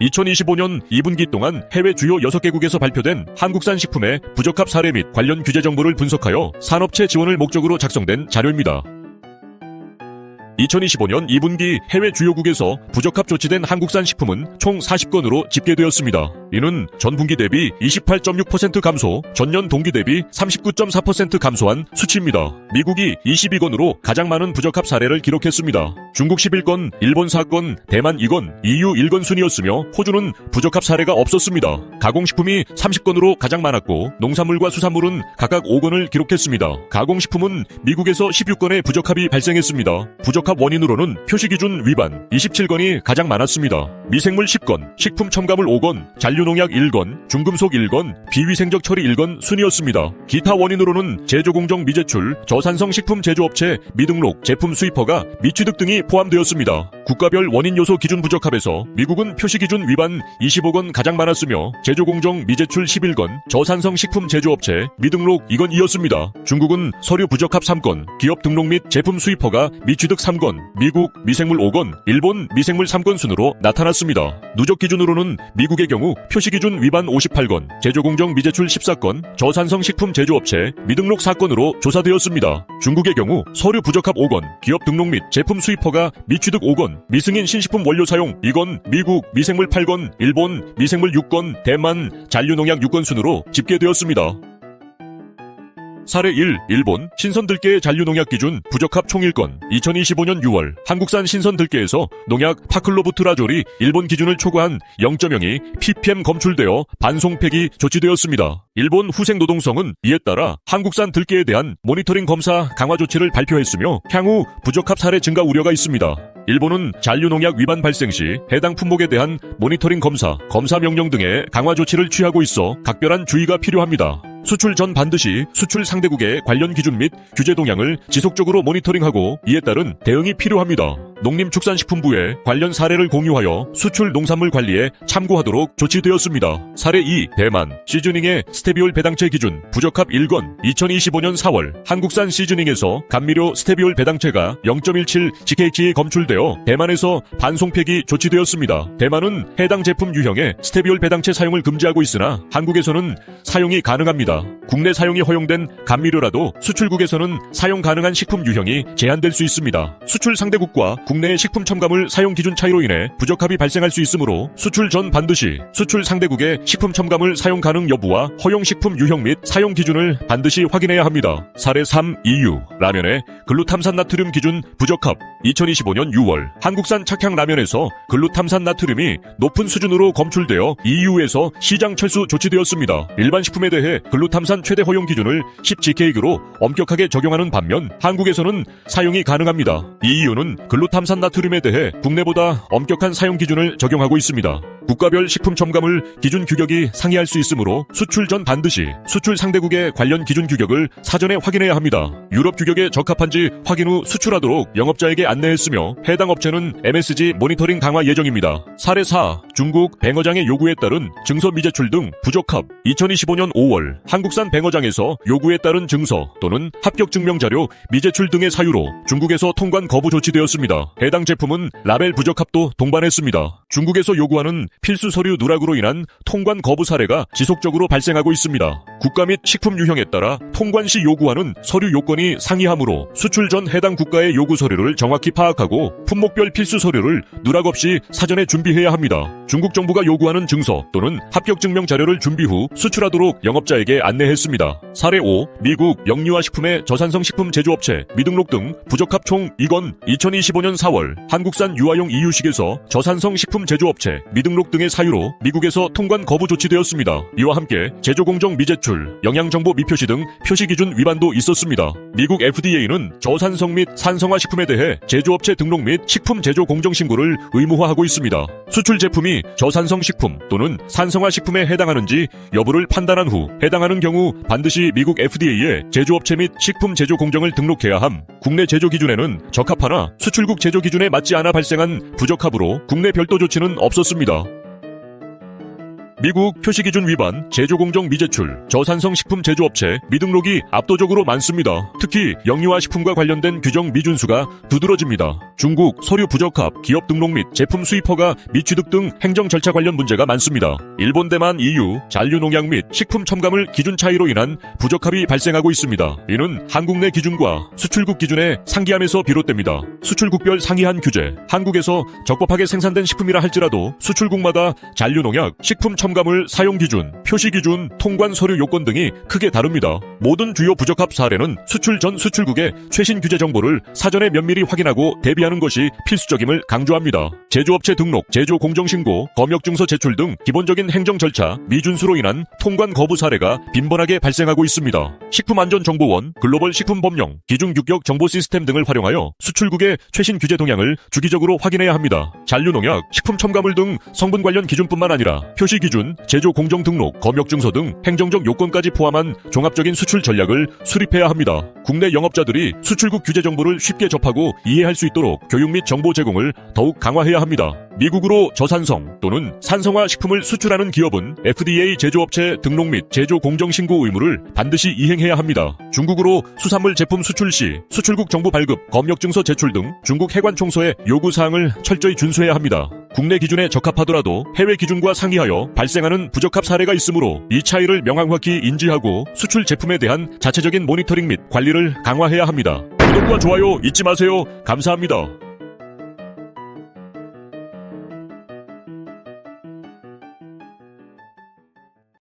(2025년 2분기) 동안 해외 주요 6개국에서 발표된 한국산 식품의 부적합 사례 및 관련 규제 정보를 분석하여 산업체 지원을 목적으로 작성된 자료입니다. 2025년 2분기 해외 주요국에서 부적합 조치된 한국산 식품은 총 40건으로 집계되었습니다. 이는 전분기 대비 28.6% 감소, 전년 동기 대비 39.4% 감소한 수치입니다. 미국이 22건으로 가장 많은 부적합 사례를 기록했습니다. 중국 11건, 일본 4건, 대만 2건, EU 1건 순이었으며 호주는 부적합 사례가 없었습니다. 가공식품이 30건으로 가장 많았고 농산물과 수산물은 각각 5건을 기록했습니다. 가공식품은 미국에서 16건의 부적합이 발생했습니다. 부적합 원인으로는 표시기준 위반 27건이 가장 많았습니다. 미생물 10건, 식품 첨가물 5건, 잔류농약 1건, 중금속 1건, 비위생적 처리 1건 순이었습니다. 기타 원인으로는 제조공정 미제출, 저산성 식품 제조업체 미등록, 제품 수입허가, 미취득 등이 포함되었습니다. 국가별 원인 요소 기준 부적합에서 미국은 표시기준 위반 25건 가장 많았으며 제조공정 미제출 11건, 저산성 식품 제조업체 미등록 2건이었습니다. 중국은 서류 부적합 3건, 기업 등록 및 제품 수입허가 미취득 3건, 미국 미생물 5건, 일본 미생물 3건 순으로 나타났습니다. 누적 기준으로는 미국의 경우 표시기준 위반 58건, 제조공정 미제출 14건, 저산성 식품 제조업체 미등록 4건으로 조사되었습니다. 중국의 경우 서류 부적합 5건, 기업 등록 및 제품 수입허가 미취득 5건, 미승인 신식품 원료 사용 2건, 미국 미생물 8건, 일본 미생물 6건, 대만 잔류농약 6건 순으로 집계되었습니다. 사례 1. 일본 신선들깨의 잔류농약 기준 부적합 총 1건 2025년 6월 한국산 신선들깨에서 농약 파클로부트라졸이 일본 기준을 초과한 0.0이 ppm 검출되어 반송폐기 조치되었습니다. 일본 후생노동성은 이에 따라 한국산 들깨에 대한 모니터링 검사 강화 조치를 발표했으며 향후 부적합 사례 증가 우려가 있습니다. 일본은 잔류농약 위반 발생 시 해당 품목에 대한 모니터링 검사 명령 등의 강화 조치를 취하고 있어 각별한 주의가 필요합니다. 수출 전 반드시 수출 상대국의 관련 기준 및 규제 동향을 지속적으로 모니터링하고 이에 따른 대응이 필요합니다. 농림축산식품부에 관련 사례를 공유하여 수출 농산물 관리에 참고하도록 조치되었습니다. 사례 2. 대만 시즈닝의 스테비올 배당체 기준 부적합 1건 2025년 4월 한국산 시즈닝에서 감미료 스테비올 배당체가 0.17 검출되어 대만에서 반송폐기 조치되었습니다. 대만은 해당 제품 유형의 스테비올 배당체 사용을 금지하고 있으나 한국에서는 사용이 가능합니다. 국내 사용이 허용된 감미료라도 수출국에서는 사용 가능한 식품 유형이 제한될 수 있습니다. 수출 상대국과 국내의 식품 첨가물 사용 기준 차이로 인해 부적합이 발생할 수 있으므로 수출 전 반드시 수출 상대국의 식품 첨가물 사용 가능 여부와 허용 식품 유형 및 사용 기준을 반드시 확인해야 합니다. 사례 3. EU 라면의 글루탐산 나트륨 기준 부적합 2025년 6월 한국산 착향 라면에서 글루탐산 나트륨이 높은 수준으로 검출되어 EU에서 시장 철수 조치되었습니다. 일반 식품에 대해 글루탐산 최대 허용 기준을 10gkg로 엄격하게 적용하는 반면 한국에서는 사용이 가능합니다. EU는 글루탐산 나트륨에 대해 국내보다 엄격한 사용 기준을 적용하고 있습니다. 국가별 식품 첨가물 기준 규격이 상이할 수 있으므로 수출 전 반드시 수출 상대국의 관련 기준 규격을 사전에 확인해야 합니다. 유럽 규격에 적합한지 확인 후 수출하도록 영업자에게 안내했으며 해당 업체는 MSG 모니터링 강화 예정입니다. 사례 4. 중국 뱅어장의 요구에 따른 증서 미제출 등 부적합 2025년 5월 한국산 뱅어장에서 요구에 따른 증서 또는 합격 증명자료 미제출 등의 사유로 중국에서 통관 거부 조치되었습니다. 해당 제품은 라벨 부적합도 동반했습니다. 중국에서 요구하는 필수 서류 누락으로 인한 통관 거부 사례가 지속적으로 발생하고 있습니다. 국가 및 식품 유형에 따라 통관 시 요구하는 서류 요건이 상이하므로 수출 전 해당 국가의 요구 서류를 정확히 파악하고 품목별 필수 서류를 누락 없이 사전에 준비해야 합니다. 중국 정부가 요구하는 증서 또는 합격 증명 자료를 준비 후 수출하도록 영업자에게 안내했습니다. 사례 5. 미국 영유아식품의 저산성 식품 제조업체 미등록 등 부적합 총 2건 2025년 4월 한국산 유아용 이유식에서 저산성 식품 제조업체 미등록 등의 사유로 미국에서 통관 거부 조치되었습니다. 이와 함께 제조공정 미제출, 영양정보 미표시 등 표시기준 위반도 있었습니다. 미국 FDA는 저산성 및 산성화 식품에 대해 제조업체 등록 및 식품 제조 공정신고를 의무화하고 있습니다. 수출 제품이 저산성 식품 또는 산성화 식품에 해당하는지 여부를 판단한 후 해당하는 경우 반드시 미국 FDA에 제조업체 및 식품 제조 공정을 등록해야 함. 국내 제조 기준에는 적합하나 수출국 제조 기준에 맞지 않아 발생한 부적합으로 국내 별도 조치는 없었습니다. 미국 표시기준 위반, 제조공정 미제출, 저산성 식품 제조업체 미등록이 압도적으로 많습니다. 특히 영유아 식품과 관련된 규정 미준수가 두드러집니다. 중국 서류 부적합, 기업 등록 및 제품 수입 허가 미취득 등 행정 절차 관련 문제가 많습니다. 일본, 대만, EU, 잔류농약 및 식품 첨가물 기준 차이로 인한 부적합이 발생하고 있습니다. 이는 한국 내 기준과 수출국 기준의 상기함에서 비롯됩니다. 수출국별 상이한 규제, 한국에서 적법하게 생산된 식품이라 할지라도 수출국마다 잔류농약, 식품 첨가물 사용 기준, 표시 기준, 통관 서류 요건 등이 크게 다릅니다. 모든 주요 부적합 사례는 수출 전 수출국의 최신 규제 정보를 사전에 면밀히 확인하고 대비하는 것이 필수적임을 강조합니다. 제조업체 등록, 제조 공정신고, 검역증서 제출 등 기본적인 행정 절차 미준수로 인한 통관 거부 사례가 빈번하게 발생하고 있습니다. 식품안전정보원, 글로벌 식품법령, 기준규격 정보 시스템 등을 활용하여 수출국의 최신 규제 동향을 주기적으로 확인해야 합니다. 잔류농약, 식품 첨가물 등 성분 관련 기준뿐만 아니라 표시 기준, 제조 공정 등록, 검역증서 등 행정적 요건까지 포함한 종합적인 수출 전략을 수립해야 합니다. 국내 영업자들이 수출국 규제 정보를 쉽게 접하고 이해할 수 있도록 교육 및 정보 제공을 더욱 강화해야 합니다. 미국으로 저산성 또는 산성화 식품을 수출하는 기업은 FDA 제조업체 등록 및 제조 공정 신고 의무를 반드시 이행해야 합니다. 중국으로 수산물 제품 수출 시 수출국 정보 발급, 검역증서 제출 등 중국 해관총소의 요구사항을 철저히 준수해야 합니다. 국내 기준에 적합하더라도 해외 기준과 상이하여 발생하는 부적합 사례가 있으므로 이 차이를 명확히 인지하고 수출 제품에 대한 자체적인 모니터링 및 관리를 강화해야 합니다. 구독과 좋아요 잊지 마세요. 감사합니다.